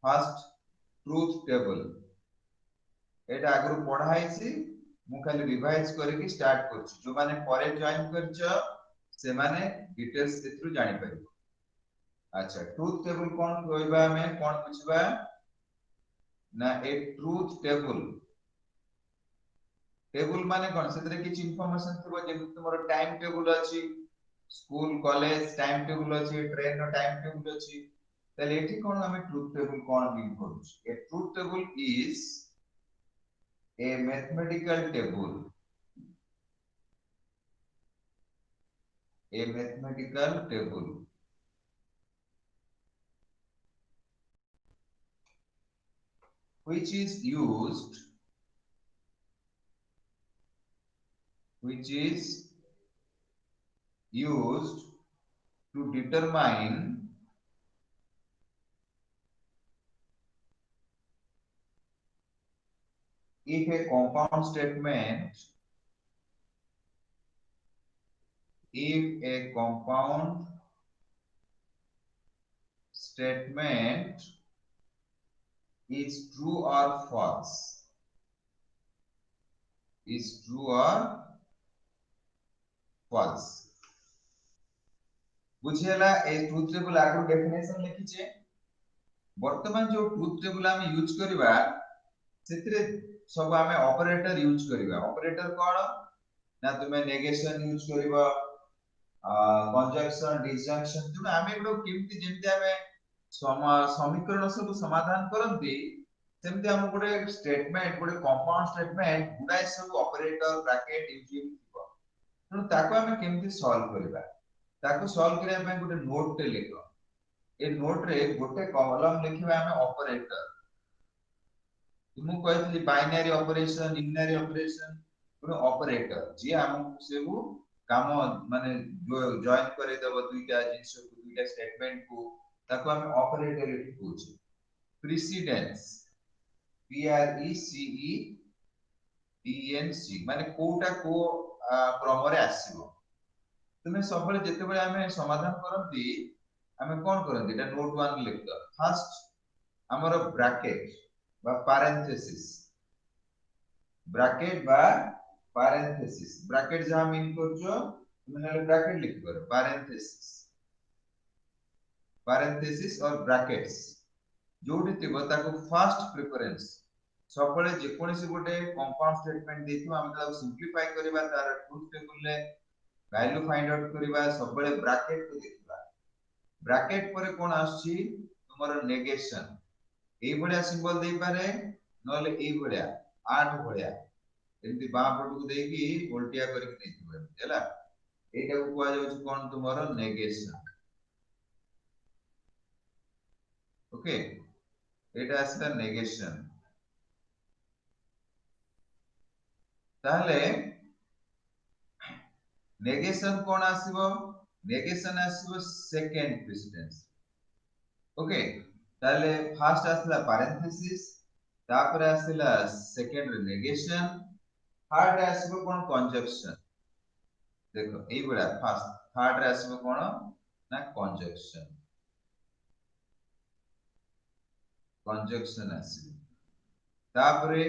First truth table एटा आगु पढ़ाई सी मु खाली रिवाइज करके स्टार्ट करछु जो माने परे जॉइन करछ से माने डिटेल्स एथु जानि परिबो। अच्छा ट्रुथ टेबल कोन कहबा हमें कोन बुझबा ना ए ट्रुथ टेबल टेबल माने कोन सेतरे किछ इंफॉर्मेशन थिबो जे तुमरो टाइम टेबल अछि स्कूल कॉलेज टाइम टेबल अछि ट्रेन नो टाइम टेबल अछि तले एठी कोन हमें ट्रुथ टेबल कोन मीन करू a truth table is a mathematical table which is used to determine if a compound statement is true or false बुझेला ए truth table आगु definition लिखी छे वर्तमान जो ट्रुथ टेबल हम यूज करबा सेतरे सब हमें ऑपरेटर यूज करबा ऑपरेटर कोन ना तुमे नेगेशन यूज करबा कंजंक्शन डिसजंक्शन तुम हमें एगो केमती जेमती हमें समीकरण सब समाधान करंती सेमती हम गोटे स्टेटमेंट गोटे कंपाउंड स्टेटमेंट गुडाय सब ऑपरेटर ब्रैकेट यूजिंग थिबो तो ताको हमें केमती सॉल्व करबा ताको सॉल्व करिया पे गोटे नोट टे लिखो ए नोट रे गोटे कॉलम लिखिबा हमें ऑपरेटर तुमु कहतली बाइनरी ऑपरेशन इनरी ऑपरेशन गोटे ऑपरेटर जे हम सेबु काम माने जो जॉइन करे देबो दुईटा जिंस को दुईटा स्टेटमेंट को ताको हम ऑपरेटर लिखु छी precedence P R E C E D N C माने कोटा को क्रम रे आसीबो तुमे सबले जते बेले हमें समाधान करंती हमें कोन करंती एटा नोट 1 लिख दो फर्स्ट हमर ब्रैकेट बा पैरेंथेसिस ब्रैकेट जहां मीन करछो तुमे नाले ब्रैकेट लिख करो पैरेंथेसिस और ब्रैकेट्स जोडी थिबो ताको फर्स्ट प्रेफरेंस सबले जे कोनसी गोटे कंपाउंड स्टेटमेंट देथिबो हम ताको सिंपलीफाई करबा तार ट्रुथ टेबल ले वैल्यू फाइंड आउट करबा सबले ब्रैकेट को देखबा ब्रैकेट परे कोन आछि तुमरो नेगेशन ए बढिया सिंबल देई पारे नले ए बढिया 8 बढिया एमती बा पट को देकी उल्टिया करके देथिबो हैला एटा को कोआ जाउछ कोन तुमरो नेगेशन ओके एटा आस्ता नेगेशन ताहले नेगेशन कोन आसीबो नेगेशन आसीबो सेकंड प्रेसिडेंस ओके ताहले फर्स्ट आसला पैरेंथेसिस तापर आसला सेकंड नेगेशन थर्ड आसीबो कोन कंजंक्शन देखो एई बडा फर्स्ट थर्ड रे आसीबो कोन ना कंजंक्शन आसीबो तापरे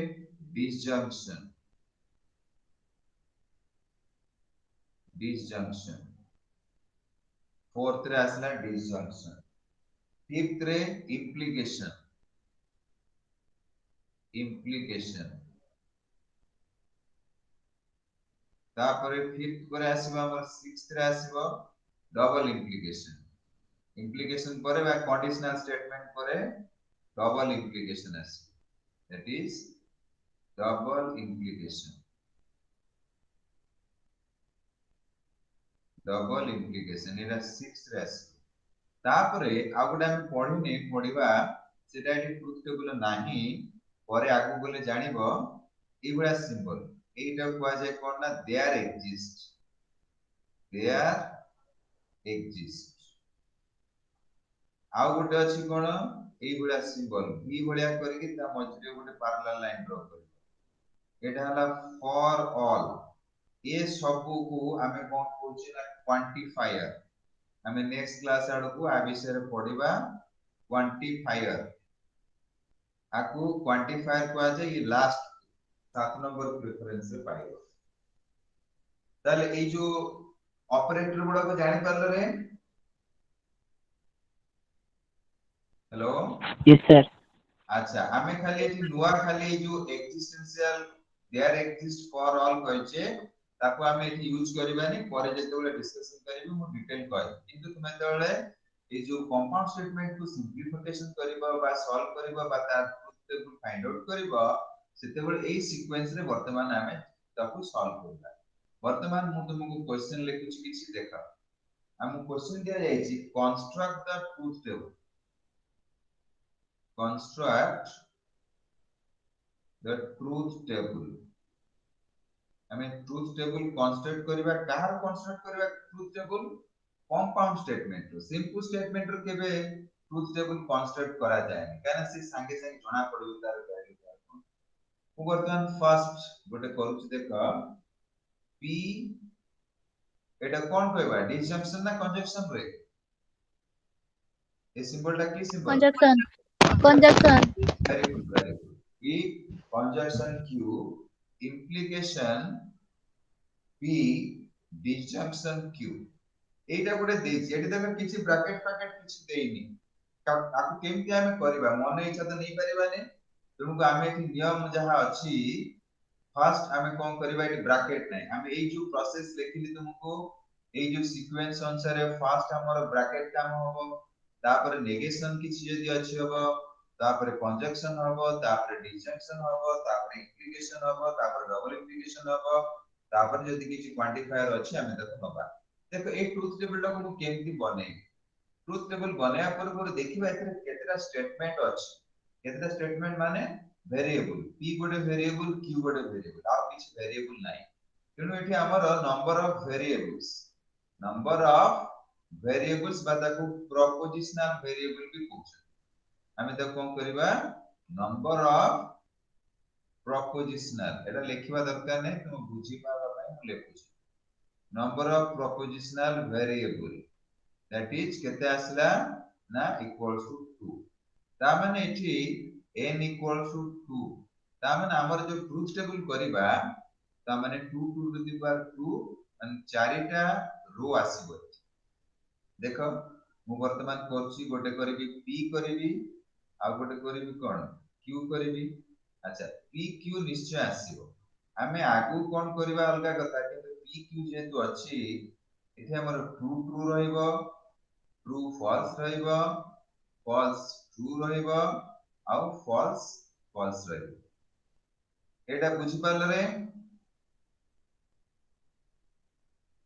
disjunction फोर्थ रे आसला disjunction फिफ्थ रे implication तापरे फिफ्थ करे आसीबो हमर सिक्स्थ रे आसीबो डबल implication परे बा कंडीशनल स्टेटमेंट परे डबल implication आसी that is double implication era 6 रे आसी तापरे आ गुडा हम पढिने पढिबा सेटा एटी ट्रुथ टेबल नाही परे आगु गले जानिबो ए बडा सिंबल एटा कोआ जाय कोन ना देयर एक्जिस्ट आ गुटे अछि कोन ए बडा सिंबल ई बडिया करके ता मझरे गुटे पैरेलल लाइन ड्रा करिबो एटा हला फॉर ऑल ए सबु को हमें कोन कहउछि ना क्वांटिफायर हमें नेक्स्ट क्लास आड़ को आ विषय रे पढिबा क्वांटिफायर आकु क्वांटिफायर को आ जाए लास्ट 7 नंबर प्रेफरेंस रे पाइबो ताले ए जो ऑपरेटर गुडा को जानि परले रे हेलो Yes, sir. अच्छा आमे खाली एठी नुवा खाली जो existential there exist for all कहचे ताको आमे एठी यूज करबानी परे जेतेबेले डिस्कशन करबी मु डिटेल कहै किंतु तुमे जेतेबेले ए जो कंपाउंड स्टेटमेंट को सिंपलीफिकेशन करबा बा सॉल्व करबा बा तार ट्रुथ टेबल फाइंड आउट करबा सेतेबेले ए सीक्वेंस रे वर्तमान आमे ताको सॉल्व करबा वर्तमान मु तुमको क्वेश्चन लिखुची किछि देखा हमु क्वेश्चन दिया जायछि construct the truth table construct the truth table हमें ट्रुथ टेबल कंस्ट्रक्ट करबा काहर कंस्ट्रक्ट करबा ट्रुथ टेबल कंपाउंड स्टेटमेंट रो सिंपल स्टेटमेंट रो केबे ट्रुथ टेबल कंस्ट्रक्ट करा जाय काना से संगे संगे जणा पड़बो तार वैल्यू कोन मु वर्तमान फर्स्ट गोटे करूछ देखा p एटा कोन कहबा डिसजंक्शन ना कंजक्शन रे ए सिंबल टा की symbol Conjunction. Conjunction. very good p conjunction q implication p disjunction q एटा गोटे देछि एटी तमे किछि ब्रैकेट पैकेट किछि देइनी आकु केमति आमे करबा मन इच्छा त नै परिबाने तुमको आमे एठी नियम जहा अछि फर्स्ट आमे कोन करबा एटी ब्रैकेट नै आमे ए जो प्रोसेस लेखिली तुमको ए जो सीक्वेंस अनुसार फर्स्ट हमर ब्रैकेट काम होबो तापर नेगेशन किछि जदि अछि होबो तापर कंजक्शन होबो तापर डिसजंक्शन होबो तापर इंप्लिकेशन होबो तापर डबल इंप्लिकेशन होबो तापर जदि किछि क्वांटिफायर अछि आमे तको नबा देखो ए ट्रुथ टेबल टा को केमति बने ट्रुथ टेबल बनाया पर देखिबा एथरे केतेटा स्टेटमेंट अछि केतेटा स्टेटमेंट माने वेरिएबल p गोटे वेरिएबल q गोटे वेरिएबल आ किछ वेरिएबल नाही तेनु एठी हमर नंबर ऑफ वेरिएबल्स बाताको प्रोपोजिशनल वेरिएबल भी कहउछ हमें त कोन करबा नंबर ऑफ प्रोपोजिशनल एटा लिखिबा दरकार नै तुम बुझी पाबा पय हम लिखुछी number of propositional variable that is केते आसला ना equals to 2 ता माने एठी n equals to 2 ता माने हमर जो ट्रुथ टेबल करबा ता माने 2 to the power 2 and चारिटा रो आसीबो देखो मु वर्तमान करछि गोटे करबी p करबी आ गोटे करबी कोन q करबी अच्छा p q निश्चय आसीबो हमें आगु कोन करबा अलगा कथा p q जेतु अछि एथे हमर ट्रू ट्रू रहइबो ट्रू फॉल्स रहइबो फॉल्स ट्रू रहइबो आ फॉल्स फॉल्स रहइबो एटा बुझि पाले रे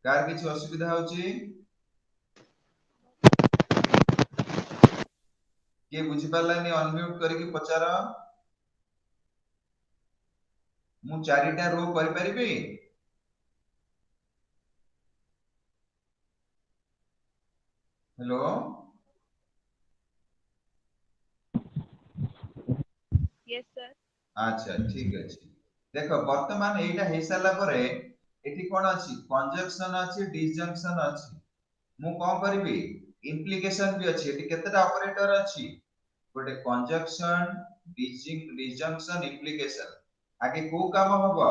कार किछ असुविधा होची के बुझि पालानी अनम्यूट करके पचार मु चारिटा रो कर परिबी हेलो Yes, sir. अच्छा ठीक अछि देखो वर्तमान एटा हे साला परे एठी कोन अछि कंजक्शन अछि डिसजंक्शन अछि मु कोन करबी इंप्लिकेशन भी अछि एठी केतेटा ऑपरेटर अछि गोटे कंजक्शन डिसजंक्शन इंप्लिकेशन आगे को काम होबो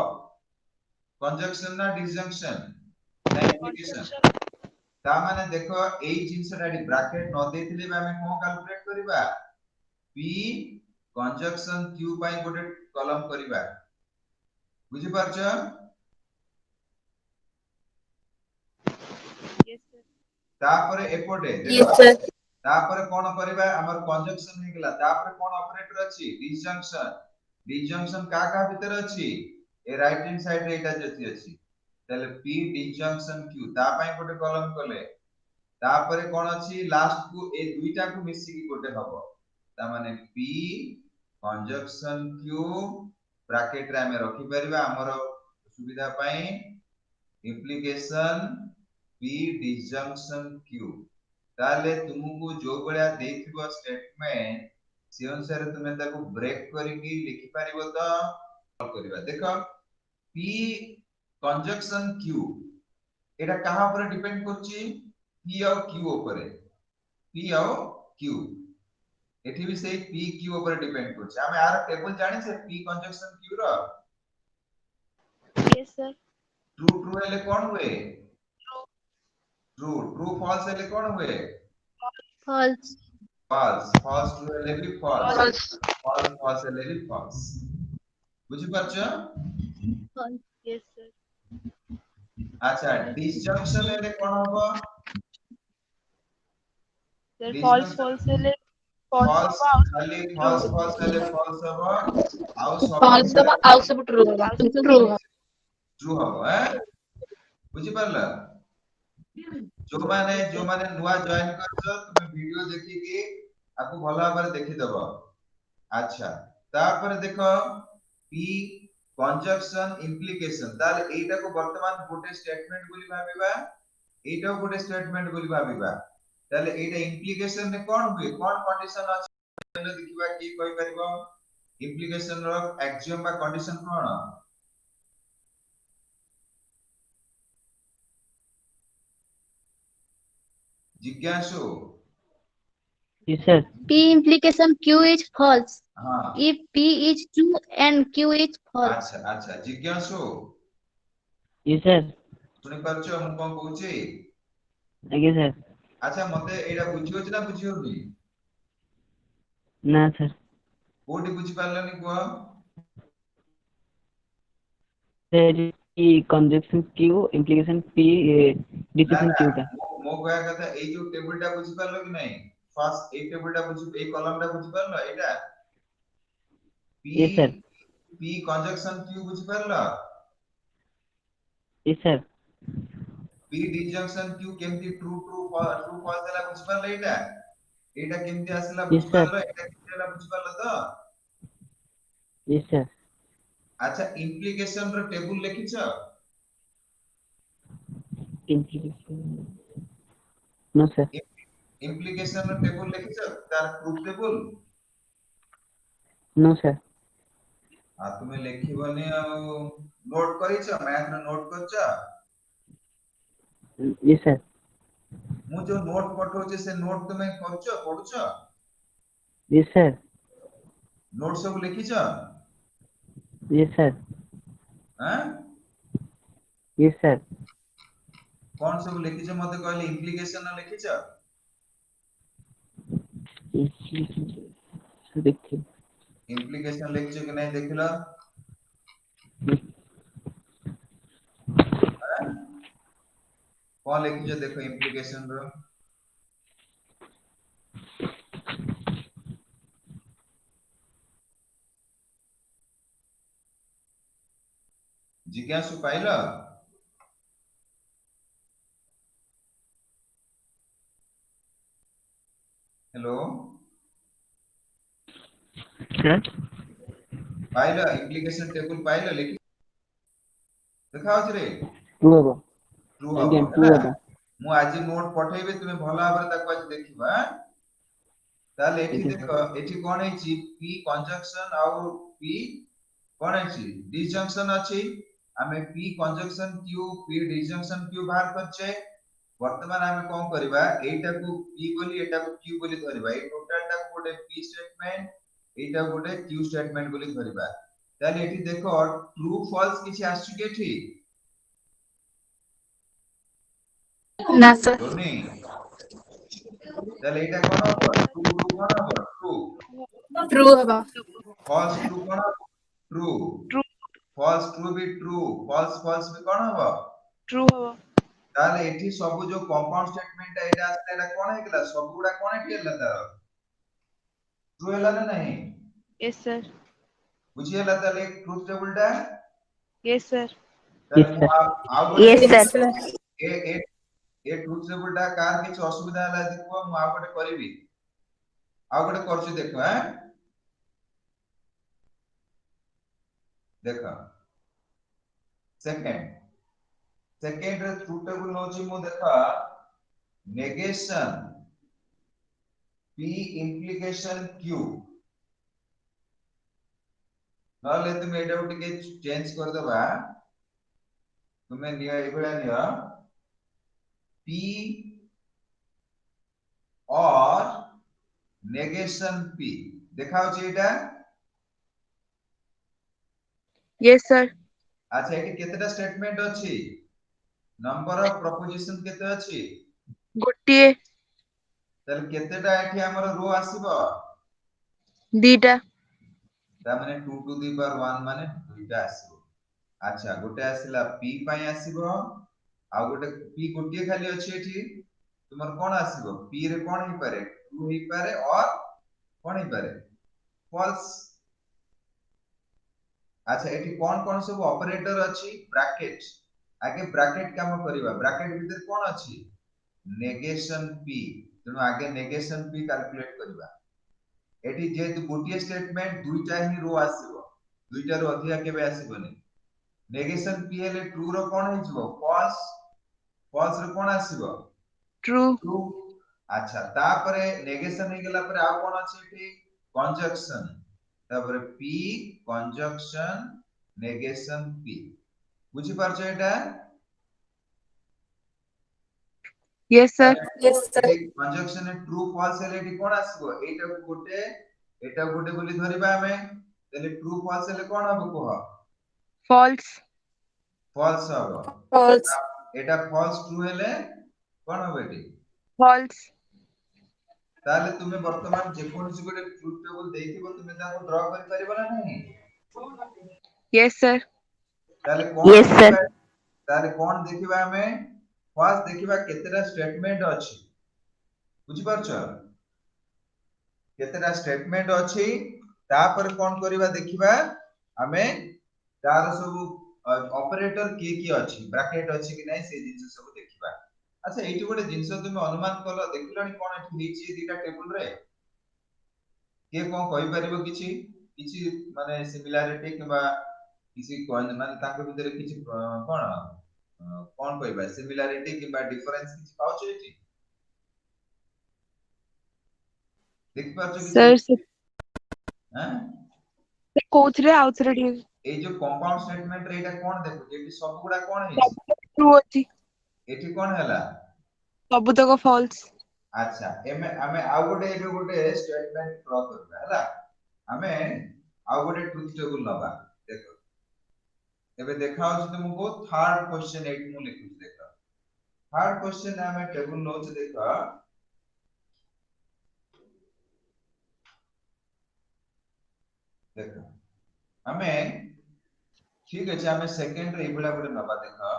कंजक्शन ना डिसजंक्शन ना इंप्लिकेशन Conjunction. ता माने देखो एई जिंसटा ब्रैकेट न देथिले हमें कोन कैलकुलेट करबा p कंजक्शन q पाई गोटे कॉलम करबा बुझि परछ Yes, sir. तापरे एपोटे Yes, देखो sir. तापरे कोन करबा हमर कंजक्शन हे गेला तापरे कोन ऑपरेटर अछि डिसजंक्शन का भीतर अछि ए राइट हैंड साइड रे एटा जति अछि तले p डिसजंक्शन q ता पाई गोटे कॉलम कले तापरे कोन अछि लास्ट को ए दुईटा को मिसी की गोटे हबो ता माने p कंजक्शन q ब्रैकेट रे हमें रखि परिबा हमर सुविधा पाई इंप्लिकेशन p डिसजंक्शन q ताले तुमको जो बळिया देथिबो स्टेटमेंट से अनुसार तुमे ताको ब्रेक करिकि लिखि परिबो त करबा देखो p कंजक्शन q एटा कहा ऊपर डिपेंड करछि p और q ऊपर p और q एठी भी सेही p q ऊपर डिपेंड करछ हम यार टेबल जानि छे p कंजक्शन q रो Yes, sir. ट्रू ट्रू हेले कोन हुए True. ट्रू ट्रू फॉल्स हेले कोन हुए False. फॉल्स फॉल्स ट्रू हेले भी फॉल्स False. फॉल्स फॉल्स हेले भी फॉल्स बुझि पाछो False. Yes, sir. अच्छा डिसजंक्शन हेले कोन होबो Sir, false, डिसजंक्शन false हेले false फॉल्स होगा, और खाली true फॉल्स फॉल्स हेले फॉल्स होबो आउ false सब होगा, ଆଉ ସବୁ true होगा, true होगा। ट्रू होबो बुझि पारला जो माने नुआ जॉइन करछ तुमे वीडियो देखि के आपको भला भाबरे देखि दबो अच्छा तापर देखो p कंजक्शन इम्प्लिकेशन ताले एटा को वर्तमान गोटे स्टेटमेंट बोली भाबिबा एटा गोटे स्टेटमेंट बोली भाबिबा ताले एटा इम्प्लिकेशन ने कोन हुए कोन कंडीशन अछि पहले देखिबा की कहि परिबो इम्प्लिकेशन रो एक्सियम बा कंडीशन कोन जिज्ञासु Yes, sir. P implication Q is false. हां If P is true and Q is false. अच्छा अच्छा जिज्ञासु Yes, sir. सुनि पारछो हम कोन कहूची Yes, sir. अच्छा मते एटा बुझियो छी ना बुझियोनी ना sir. कोडी बुझि पारलनी को Sir, P conjunction Q implication P ना decision ना Q टा. मो कहया कथा ए जो टेबलटा बुझि पारलो कि नहीं फर्स्ट ए टेबलटा बुझि ए कॉलमटा बुझि पारलो एटा p Yes, sir. p conjunction q बुझि पारलो Yes, sir. p disjunction q केमती ट्रू ट्रू ट्रू फॉल्स देला बुझि पारलो एटा एटा केमती आसला Yes, बुझि sir. पारलो एटा केमती आला बुझि पारलो तो Yes, sir. अच्छा इम्प्लिकेशन रो टेबल लिखिछ Implication. No, sir. इम्प्लिकेशन रो टेबल लिखिछ तार प्रूफ टेबल No, sir. आ तुमे लिखिबनी आ नोट करिछ मैथ रो नोट करछ Yes, sir. मु जो नोट पठौचे से नोट तुमे करछ पढुछ Yes, sir. नोट सब लिखिछ Yes, sir. हैं Yes, sir. कोन सब लिखिछ मते कहले इम्प्लिकेशन लिखिछ देखिए. इम्प्लिकेशन लिखिछ कि नहीं देखिला कोन लिखिछ देखो इम्प्लिकेशन रो जिज्ञासु पाइला हेलो Sir. पाइला इम्प्लिकेशन टेबल पाइला लिखि देखाओ रे True होगा. ट्रू हबो Again, true हैना होगा. मु आज नोट पठेबे तुमे भला भाबरे ताको आज देखिबा ताले एठी ठीक है देखो एठी कोन हेची p कंजक्शन और p कोन हेची डिजंक्शन अछि हमें p conjunction q p disjunction q बाहर करछे वर्तमान हमें कोन करबा एटा को p बोली एटा को q बोली धरबा ए टोटल टा गोटे p स्टेटमेंट एटा गोटे q स्टेटमेंट बोली धरबा ताले एठी देखो ट्रू फॉल्स किछि आछि के एठी ना सर। जोनी ताले एटा कोन हो ट्रू ट्रू कोन हो ट्रू True होगा। फॉल्स ट्रू कोन हो ट्रू True. फॉल्स ट्रू भी ट्रू फॉल्स फॉल्स भी कोन हो True होगा। ताले एठी सब जो कंपाउंड स्टेटमेंट एटा आस्ते एटा कोन हेकला सब गुडा कोन एठी हला तार ट्रू हला ना नहीं Yes, sir. बुझी हला ताले ट्रूथ टेबल टा Yes, sir. Yes, ताले sir. आ गोटे Yes, sir. A A a truth table टा कार किछ असुविधा हला देखो मु आ गोटे करबी आ गोटे करछि देखो हैं देखो सेकंड सेकंड रे ट्रूथ टेबल नोची मु देखा नेगेशन p implication q नले तुम एटा टिके चेंज कर दबा तुमे निया एबेला निया p और नेगेशन पी देखाउ छी एटा Yes, sir. अच्छा एटी केतेटा स्टेटमेंट अछि नंबर ऑफ प्रोपोजिशन केते अछि गोटिए तल केतेटा एठी हमर रो आसीबो दीटा ता माने 2 टू द पावर 1 माने दुईटा आसीबो अच्छा गोटे आसीला p पई आसीबो आ गोटे p गोटिए खाली अछि एठी तुमर कोन आसीबो p रे कोन ही पारे ट्रू ही पारे और कोन ही पारे फॉल्स अच्छा एठी कोन सब ऑपरेटर अछि ब्रैकेट आगे ब्रैकेट काम करबा ब्रैकेट भीतर कोन अछि नेगेशन p तेनु आगे नेगेशन p कैलकुलेट करबा एठी जेतु गोटिए स्टेटमेंट दुईटा ही रो आसीबो दुईटा रो अधिया केबे आसीबोनी नेगेशन p हेले ट्रू रो कोन हे जिवो फॉल्स फॉल्स रो कोन आसीबो true ट्रू अच्छा तापरे नेगेशन हे गेला परे आ कोन अछि एठी कंजक्शन तापरे p कंजक्शन नेगेशन p बुझी पारछ एटा yes sir Yes, sir. Conjunction true false हेले एठी कोन आसीबो एटा गोटे बोली धरिबा हमें तेले ट्रू फॉल्स हेले कोन हबो कोह false फॉल्स हबो False. एटा फॉल्स ट्रू हेले कोन हबो एठी false ताले तुमे वर्तमान जे कोनसी गोटे ट्रुथ टेबल देखिबो तुमे ताको ड्रा करि परिबो ना नहीं yes sir ताले कोन Yes, sir. देखिबा ताले कोन देखिबा हमें फर्स्ट देखिबा केतेटा स्टेटमेंट अछि बुझि परछ केतेटा स्टेटमेंट अछि तापर कोन करिबा देखिबा हमें तार सब ऑपरेटर की अछि ब्रैकेट अछि कि नै से जिंस सब देखिबा अच्छा एठी गोटे जिंस तुमे अनुमान कलो देखिलनी कोन एठी नीचे दीटा टेबल रे के कोन कहि परिबो किछि माने सिमिलरिटी किबा किछि कोन माने ताको भितर किछि कोन कहबा सिमिलरिटी किबा डिफरेंस किछि पाउछ एठी देखि पाउछ sir किछि se हां कोथरे आउथरे डी ए जो कंपाउंड स्टेटमेंट रे एटा कोन देखु जेबी सब गुडा कोन हेछि true अछि एठी कोन हला सब तक false अच्छा एमे हमें आ गोटे स्टेटमेंट ड्रा करबा हला हमें आ गोटे ट्रुथ टेबल लबा देखो एबे देखाउ छ तुमको थर्ड क्वेश्चन एट मु लिखु देखो थर्ड क्वेश्चन हमें टेबल लो छ देखो देखो हमें ठीक अछि हमें सेकंड रे इबला गोटे नबा देखो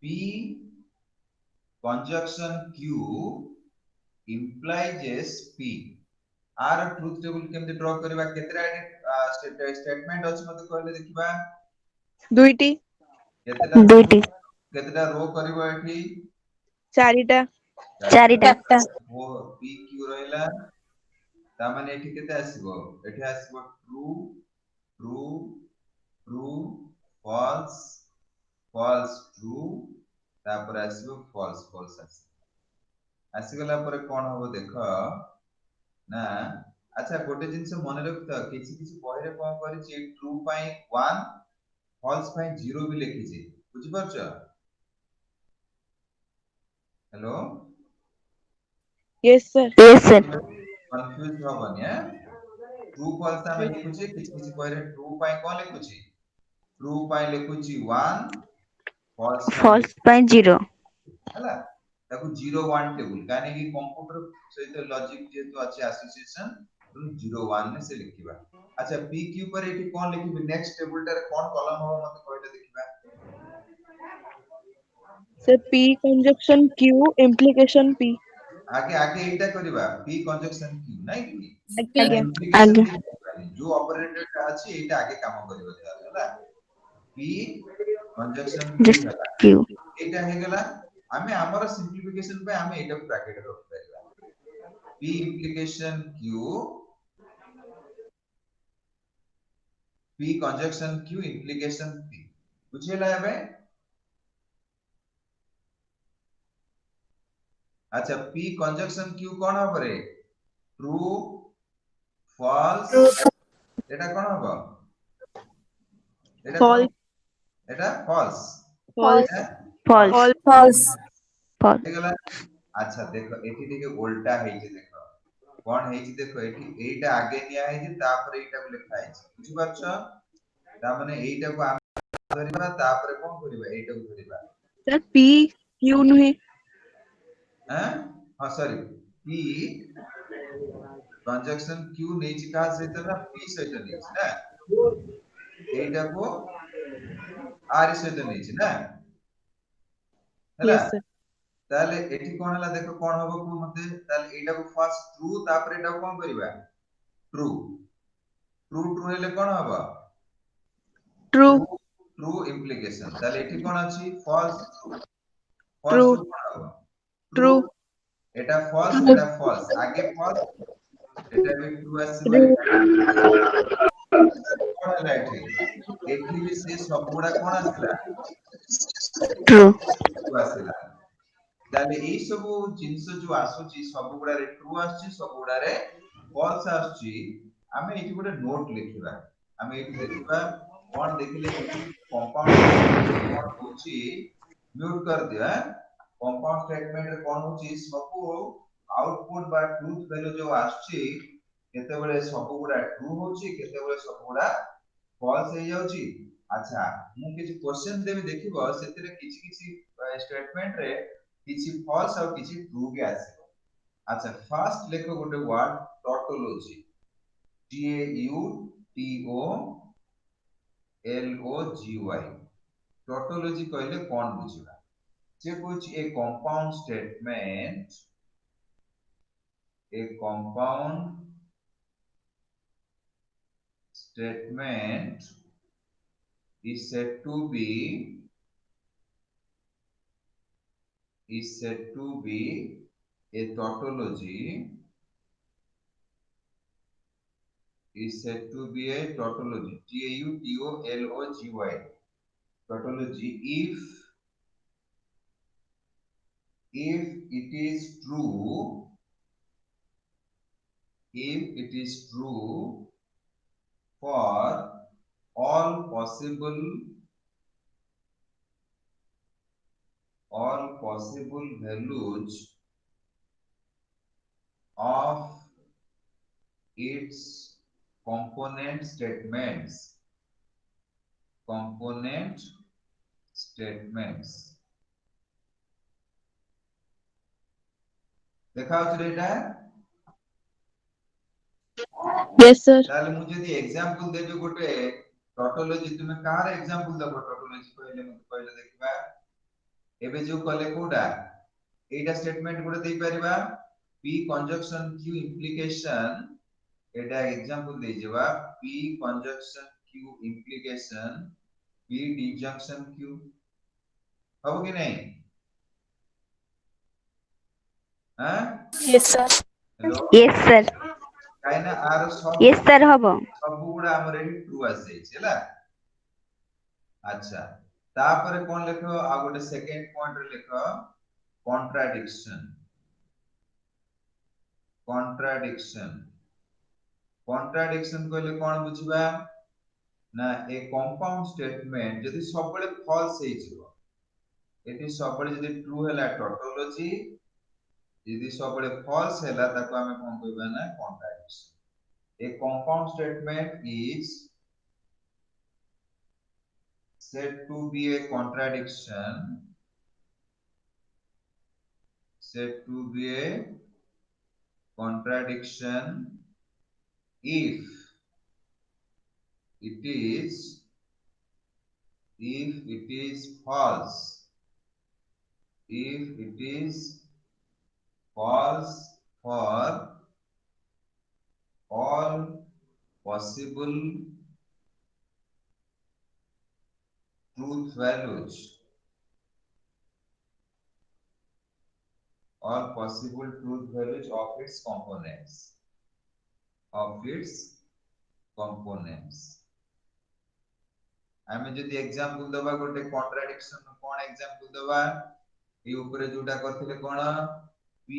p conjunction q implies p आर ट्रुथ टेबल केमते ड्रा करबा केतरा स्टेटमेंट अछि मते कहले देखिबा दुईटी केतेटा दुईटी केतेटा रो करबो एठी चारिटा चारिटा वो p q रहला ता माने एठी केते आसीबो एठी आसीबो true true true false false true तापर आसीबो फॉल्स फॉल्स आसी गला पर कोन हबो देखो ना अच्छा गोटे जिंस मन रखता किछि किछि पहिले कोन करिछि ट्रू पाई 1 फॉल्स पाई 0 भी लिखिछि बुझि परछ hello yes sir Yes, sir. Confuse होबनी है ट्रू फॉल्स हम लिखुछि किछि किछि पहिले ट्रू पाई कोन लिखुछि ट्रू पाई लिखुछि 1 फॉल्स पाई False by 0. हला ताकू 0 1 टेबल काने कि कंप्यूटर सहित लॉजिक जेतो अछि एसोसिएशन तुम 0 1 में से लिखिबा अच्छा p q पर एठी कोन लिखिबे नेक्स्ट टेबल टारे कोन कॉलम हो मते कहले देखिबा sir p conjunction q implication p आगे आगे एटा करबा p कंजक्शन q नै कि आज्ञा implication आगे देखिबा जो ऑपरेटर ता अछि एटा आगे काम करबो हला p कंजक्शन q just हला Q. एटा हे गेला हमें हमर सिंपलीफिकेशन पे हमें एटा ब्रैकेट रख परिबा p implication q p conjunction q implication p बुझिला हबे अच्छा p conjunction q कोन हबरे ट्रू फॉल्स एटा कोन हबो एटा कोन false एटा फॉल्स false एटा False. false False. False. हे गेला अच्छा देखो एठी देखो उल्टा है जे देखो कोन हेछि देखो एठी एटा आगे निया हेछि तापर एटा को लिखा हेछि बुझि पाछो ता माने एटा को हम धरिबा तापर कोन करिबा एटा को धरिबा सर P Q नुहे हैं हां सॉरी P कंजक्शन Q नेछि का सहित ना P सहित नेछि ना एटा को R सहित नेछि ना हला यस सर ताले एठी कोन हला देखो कोन होबो को मते ताले एटा को फर्स्ट ट्रू तापर एटा कोन करिबा ट्रू ट्रू ट्रू हेले कोन होबा ट्रू ट्रू ट्रू इम्प्लिकेशन ताले एठी कोन अछि फॉल्स ट्रू फॉल्स ट्रू कोन होबा ट्रू ट्रू एटा फॉल्स आगे फॉल्स एटा भी ट्रू आसीबो ट्रू एटा कोन हला एठी भी से सब गुडा कोन आसिला ट्रू ट्रू आसिला ताले एई सब जिंस जो आसुची सब गुडा रे ट्रू आछि सब गुडा रे फॉल्स आछि आमे एठी गोटे नोट लिखिबा आमे एठी देखिबा कोन देखिले एठी कंपाउंड स्टेटमेंट कोन होची म्यूट कर दिया कंपाउंड स्टेटमेंट रे कोन होची सब आउटपुट बा ट्रूथ वैल्यू जो आछि केते बेले सब गुडा ट्रू होची केते बेले सब गुडा फॉल्स हे जाउची अच्छा मु किछि क्वेश्चन देबी देखिबो सेतिरे किछि किछि स्टेटमेंट रे किछि फॉल्स और किछि ट्रू के आसीबो अच्छा फर्स्ट लेखो गोटे word tautology T A U T O L O G Y tautology कहले कोन बुझिबा जे कुछ ए compound statement a compound statement is said to be a tautology is said to be a tautology tautology tautology if it is true for all possible values of its component statements देखा होछ एटा yes sir ताले मु जदी example देबी गोटे tautology तुमे car example देबो tautology कहले मते कहले देखबा एबे जो कले कोडा एटा स्टेटमेंट गोटे दे परिबा p कंजक्शन q इम्प्लिकेशन एटा एग्जांपल दे जेबा p conjunction q implication p disjunction q हो कि नहीं हां Yes, sir. Hello Yes, sir. काइना आर सब Yes, sir, हबो. सब गुडा हमर एही ट्रू आसे छला अच्छा तापर कोन लिखो आ गोटे सेकंड पॉइंट रे लिखो कॉन्ट्राडिक्शन कहले कोन बुझिबा ना ए कंपाउंड स्टेटमेंट यदि सब बळे फॉल्स हे जिवो एटी सब बळे यदि ट्रू हैला टोटोलॉजी यदि सब बळे फॉल्स हैला ताको हमें कोन कहबा ना contradiction A compound statement is said to be a contradiction if it is false for all possible truth values of its components आमे जदी एग्जांपल दबा गोटे कॉन्ट्राडिक्शन कोन एग्जांपल दबा ए ऊपर जोटा करथिले कोन p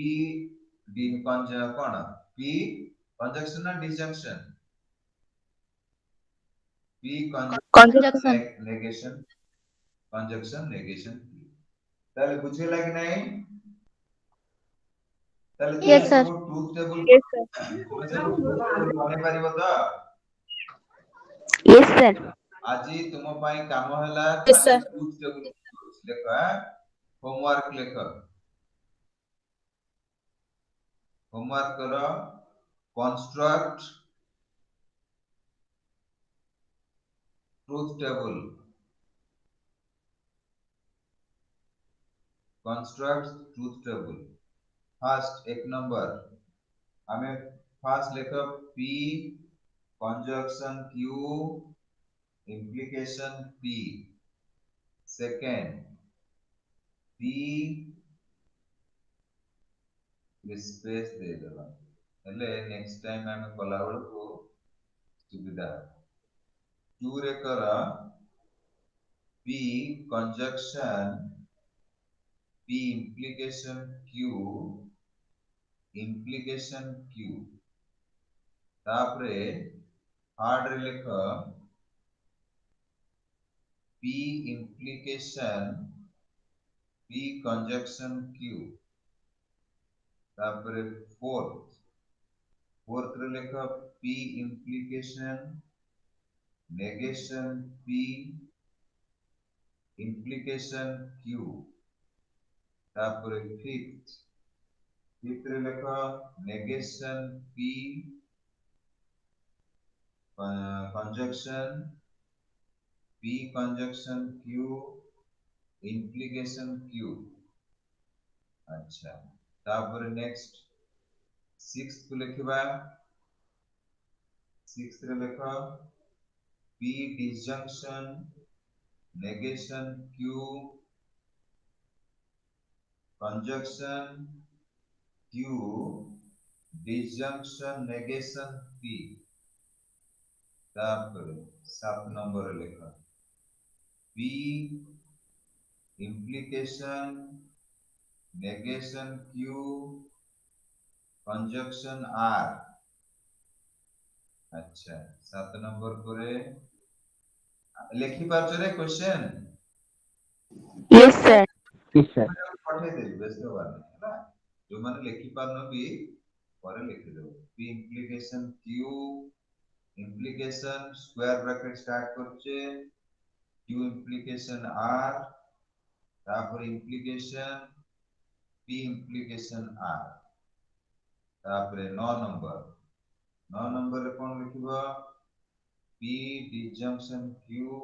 डी कोन p कंजक्शन ना disjunction p conjunction negation conjunction negation ताले बुझे लाग नहीं ताले तुमे Yes, sir. सब ट्रुथ टेबल Yes, sir. तुमे सब ट्रुथ टेबल बने पारिबो तो Yes, sir. आजी तुम पाई काम हला Yes, खाली sir. ट्रुथ टेबल लेखो होमवर्क लेखो होमवर्क करो construct truth table construct truth table first एक नंबर हमें फर्स्ट लेखो P conjunction Q implication P second P space दे देबा हेले नेक्स्ट टाइम हमें कला बेल को सुविधा टू रे कर P conjunction P implication Q तापरे हार्ड रे लेख P implication P conjunction Q तापरे फोर्थ रे लेख P implication negation P implication Q तापरे फिफ्थ रे लेख negation P conjunction P conjunction Q implication Q अच्छा तापर नेक्स्ट सिक्स्थ को लिखबा सिक्स्थ रे लेख P disjunction negation Q conjunction Q disjunction negation P तापर 7 नंबर लेख P implication negation Q conjunction R अच्छा 7 नंबर परे लिखि पारछ रे question Yes, sir. Yes, sir. पठे दे व्यस्त होबार हैला जो माने लिखि पारनो भी परे लिखि देबो P implication Q implication square bracket start करछे Q implication R तापर implication P implication R तापर 9 नंबर रे कोन लिखिबो P disjunction Q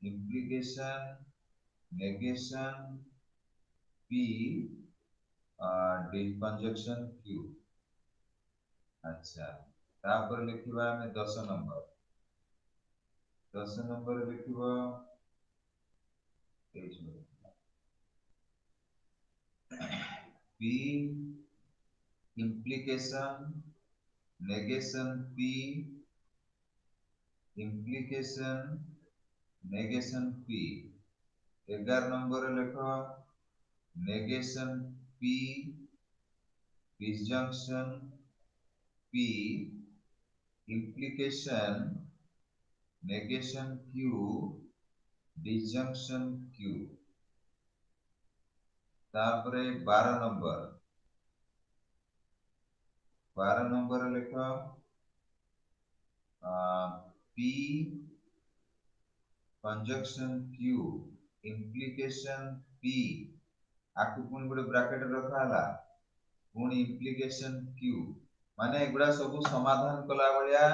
implication negation P conjunction Q अच्छा तापर लिखिबा हमें 10 नंबर लिखिबो P implication negation P implication negation P 11 number लिखो negation P disjunction P implication negation Q disjunction Q तापरे 12 number लिखो P conjunction Q implication P आकु पुणी गोटे ब्रैकेट रखा हला पुणी implication Q माने एगुडा सब समाधान कला बलिया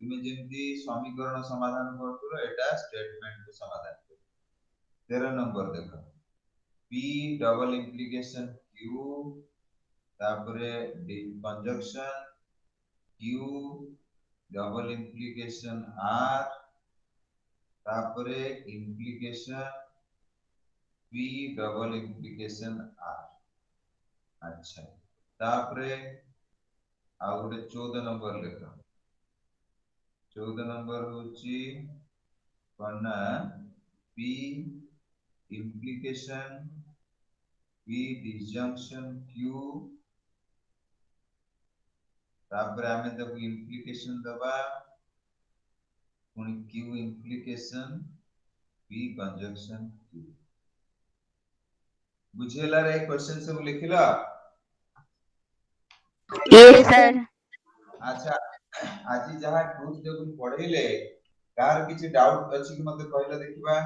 तुमे जेमती समीकरण समाधान करतुरो एटा स्टेटमेंट को समाधान कर 13 नंबर देखो P डबल implication Q तापरे conjunction Q double implication R तापरे implication P double implication R अच्छा तापरे आ गोटे 14 नंबर लेखा 14 नंबर होची कोना P implication P disjunction Q तापर हमें तब implication दबा पुणी Q implication P conjunction Q बुझेला रे क्वेश्चन सब लिखिला Yes, sir. अच्छा आज जहाँ ट्रुथ टेबल पढ़ेले कार किछि डाउट अछि कि मते कहले देखिबा